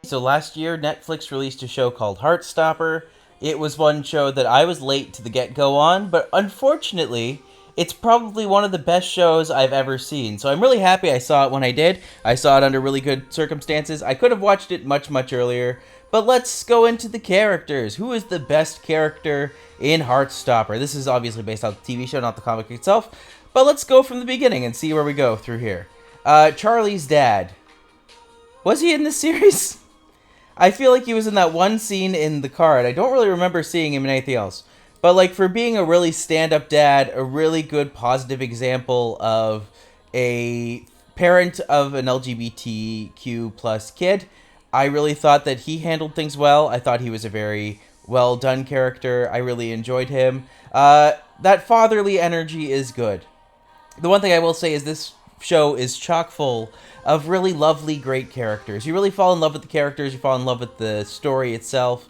So last year, Netflix released a show called Heartstopper. It was one show that I was late to the get-go on, but unfortunately, it's probably one of the best shows I've ever seen. So I'm really happy I saw it when I did. I saw it under really good circumstances. I could have watched it much, much earlier. But let's go into the characters. Who is the best character in Heartstopper? This is obviously based on the TV show, not the comic itself. But let's go from the beginning and see where we go through here. Charlie's dad. Was he in this series? I feel like he was in that one scene in the card. I don't really remember seeing him in anything else. But like for being a really stand-up dad, a really good positive example of a parent of an LGBTQ plus kid, I really thought that he handled things well. I thought he was a very well done character. I really enjoyed him. That fatherly energy is good. The one thing I will say is this show is chock full of really lovely, great characters. You really fall in love with the characters, you fall in love with the story itself,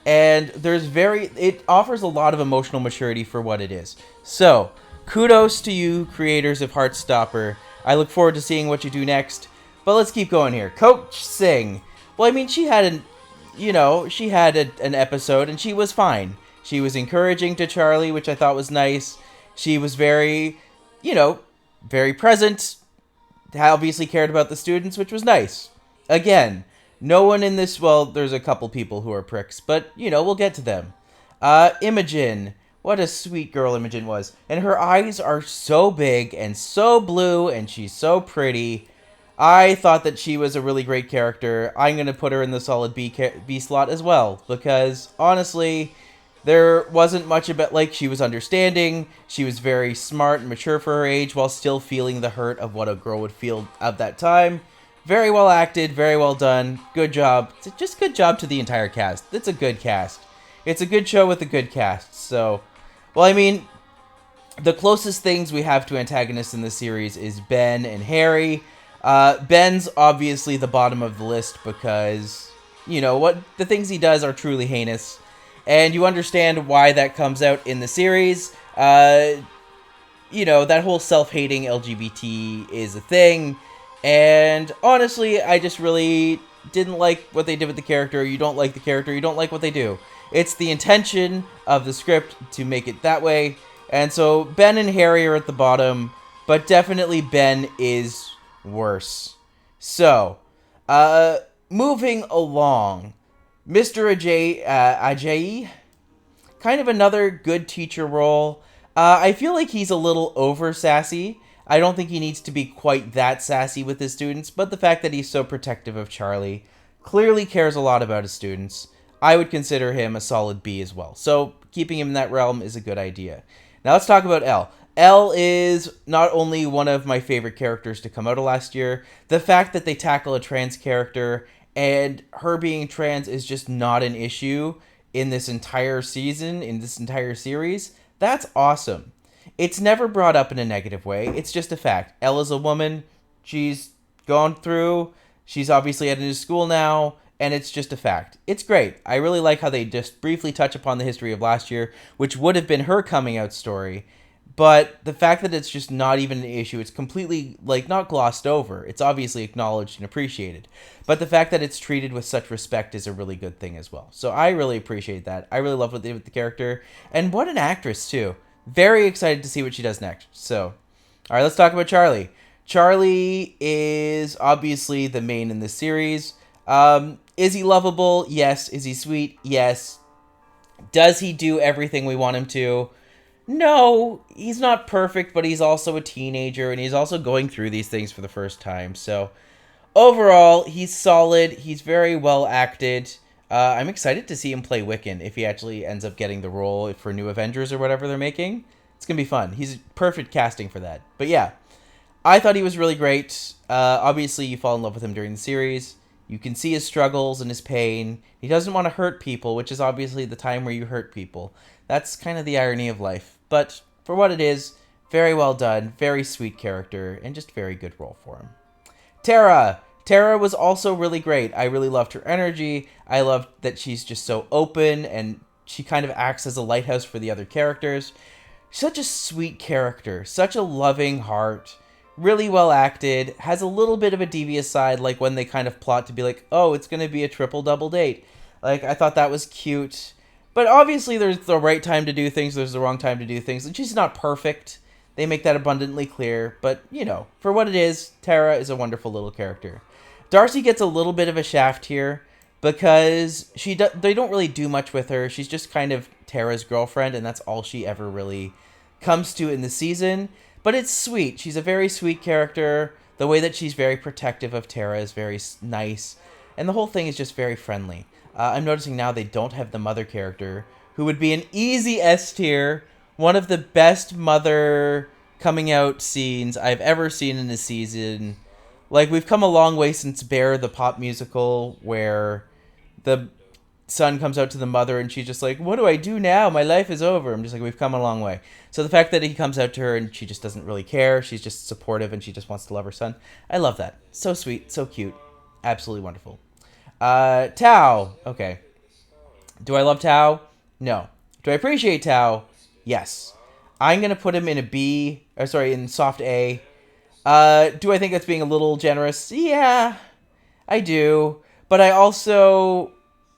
and it offers a lot of emotional maturity for what it is. So, kudos to you, creators of Heartstopper. I look forward to seeing what you do next, but let's keep going here. Coach Singh. Well, I mean, she had an episode, and she was fine. She was encouraging to Charlie, which I thought was nice. She was very, very present, obviously cared about the students, which was nice. Again, no one in this, well, there's a couple people who are pricks, but, we'll get to them. Imogen. What a sweet girl Imogen was. And her eyes are so big and so blue, and she's so pretty. I thought that she was a really great character. I'm going to put her in the solid B slot as well, because, honestly, there wasn't much about, she was understanding, she was very smart and mature for her age, while still feeling the hurt of what a girl would feel at that time. Very well acted, very well done, good job. Just good job to the entire cast. It's a good cast. It's a good show with a good cast, so... Well, I mean, the closest things we have to antagonists in this series is Ben and Harry. Ben's obviously the bottom of the list because, what the things he does are truly heinous. And you understand why that comes out in the series. That whole self-hating LGBT is a thing. And honestly, I just really didn't like what they did with the character. You don't like the character, you don't like what they do. It's the intention of the script to make it that way. And so Ben and Harry are at the bottom, but definitely Ben is worse. So, moving along. Mr. Ajayi, kind of another good teacher role. I feel like he's a little over sassy. I don't think he needs to be quite that sassy with his students, but the fact that he's so protective of Charlie, clearly cares a lot about his students. I would consider him a solid B as well. So keeping him in that realm is a good idea. Now let's talk about Elle. Elle is not only one of my favorite characters to come out of last year, the fact that they tackle a trans character and her being trans is just not an issue in this entire season, in this entire series, that's awesome. It's never brought up in a negative way. It's just a fact. Elle is a woman. She's gone through. She's obviously at a new school now, and it's just a fact. It's great. I really like how they just briefly touch upon the history of last year, which would have been her coming out story. But the fact that it's just not even an issue, it's completely, not glossed over. It's obviously acknowledged and appreciated. But the fact that it's treated with such respect is a really good thing as well. So I really appreciate that. I really love what they did with the character. And what an actress, too. Very excited to see what she does next. So, all right, let's talk about Charlie. Charlie is obviously the main in this series. Is he lovable? Yes. Is he sweet? Yes. Does he do everything we want him to? No, he's not perfect, but he's also a teenager, and he's also going through these things for the first time. So, overall, he's solid. He's very well acted. I'm excited to see him play Wiccan if he actually ends up getting the role for New Avengers or whatever they're making. It's going to be fun. He's perfect casting for that. But yeah, I thought he was really great. Obviously, you fall in love with him during the series. You can see his struggles and his pain. He doesn't want to hurt people, which is obviously the time where you hurt people. That's kind of the irony of life. But for what it is, very well done, very sweet character, and just very good role for him. Tara. Tara was also really great. I really loved her energy. I loved that she's just so open, and she kind of acts as a lighthouse for the other characters. Such a sweet character. Such a loving heart. Really well acted, has a little bit of a devious side, like when they kind of plot to be like, oh, it's going to be a triple double date. Like, I thought that was cute. But obviously, there's the right time to do things, there's the wrong time to do things, and she's not perfect. They make that abundantly clear, but, you know, for what it is, Tara is a wonderful little character. Darcy gets a little bit of a shaft here, because they don't really do much with her. She's just kind of Tara's girlfriend, and that's all she ever really comes to in the season. But it's sweet. She's a very sweet character. The way that she's very protective of Tara is very nice. And the whole thing is just very friendly. I'm noticing now they don't have the mother character, who would be an easy S tier. One of the best mother coming out scenes I've ever seen in a season. Like, we've come a long way since Bear, the pop musical, where the son comes out to the mother and she's just like, what do I do now? My life is over. I'm just like, we've come a long way. So the fact that he comes out to her and she just doesn't really care, she's just supportive and she just wants to love her son. I love that. So sweet, so cute. Absolutely wonderful. Tao. Okay. Do I love Tao? No. Do I appreciate Tao? Yes. I'm going to put him in a B, or sorry, in soft A. Do I think that's being a little generous? Yeah, I do. But I also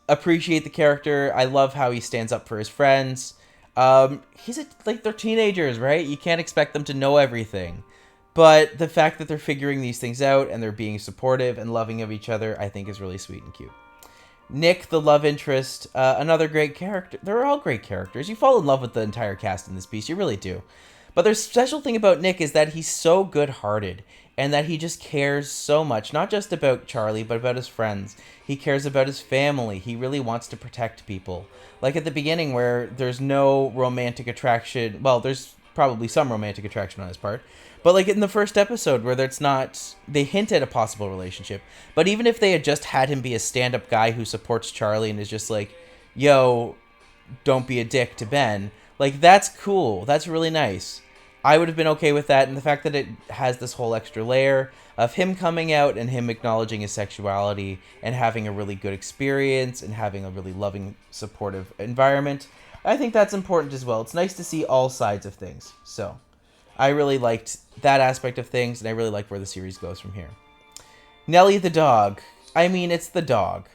appreciate the character. I love how he stands up for his friends. They're teenagers, right? You can't expect them to know everything. But the fact that they're figuring these things out and they're being supportive and loving of each other, I think is really sweet and cute. Nick, the love interest, another great character. They're all great characters. You fall in love with the entire cast in this piece. You really do. But the special thing about Nick is that he's so good-hearted and that he just cares so much, not just about Charlie, but about his friends. He cares about his family. He really wants to protect people. Like at the beginning where there's no romantic attraction. Well, there's probably some romantic attraction on his part. But like in the first episode where it's not, they hint at a possible relationship. But even if they had just had him be a stand-up guy who supports Charlie and is just like, yo, don't be a dick to Ben, like that's cool. That's really nice. I would have been okay with that. And the fact that it has this whole extra layer of him coming out and him acknowledging his sexuality and having a really good experience and having a really loving, supportive environment, I think that's important as well. It's nice to see all sides of things. So I really liked that aspect of things, and I really like where the series goes from here. Nellie the dog. I mean, it's the dog.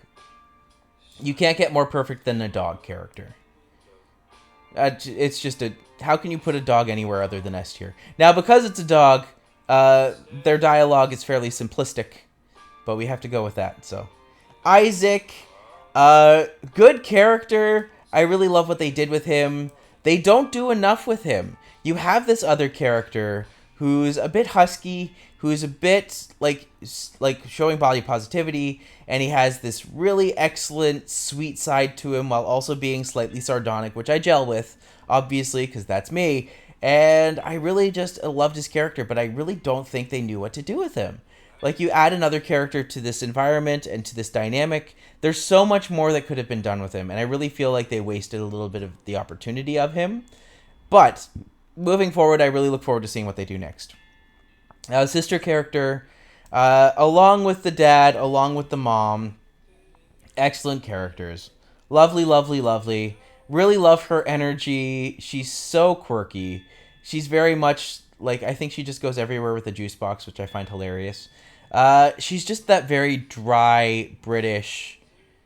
You can't get more perfect than a dog character. It's just a... How can you put a dog anywhere other than S tier? Now, because it's a dog, their dialogue is fairly simplistic, but we have to go with that. So, Isaac, good character. I really love what they did with him. They don't do enough with him. You have this other character who's a bit husky, who's a bit like showing body positivity, and he has this really excellent, sweet side to him while also being slightly sardonic, which I gel with, obviously, because that's me. And I really just loved his character, but I really don't think they knew what to do with him. Like, you add another character to this environment and to this dynamic, there's so much more that could have been done with him, and I really feel like they wasted a little bit of the opportunity of him. But moving forward, I really look forward to seeing what they do next. Sister character, along with the dad, along with the mom, excellent characters. Lovely, lovely, lovely. Really love her energy. She's so quirky. She's very much, like, I think she just goes everywhere with the juice box, which I find hilarious. She's just that very dry British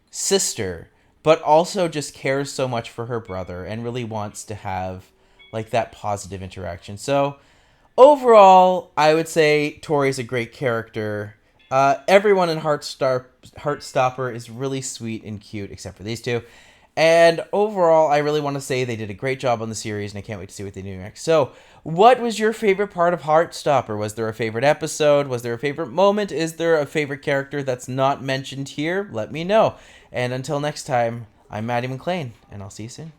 sister, but also just cares so much for her brother and really wants to have, like, that positive interaction. So, overall, I would say Tori's a great character. Everyone in Heartstopper is really sweet and cute, except for these two. And overall, I really want to say they did a great job on the series, and I can't wait to see what they do next. So, what was your favorite part of Heartstopper? Was there a favorite episode? Was there a favorite moment? Is there a favorite character that's not mentioned here? Let me know. And until next time, I'm Matti McLean, and I'll see you soon.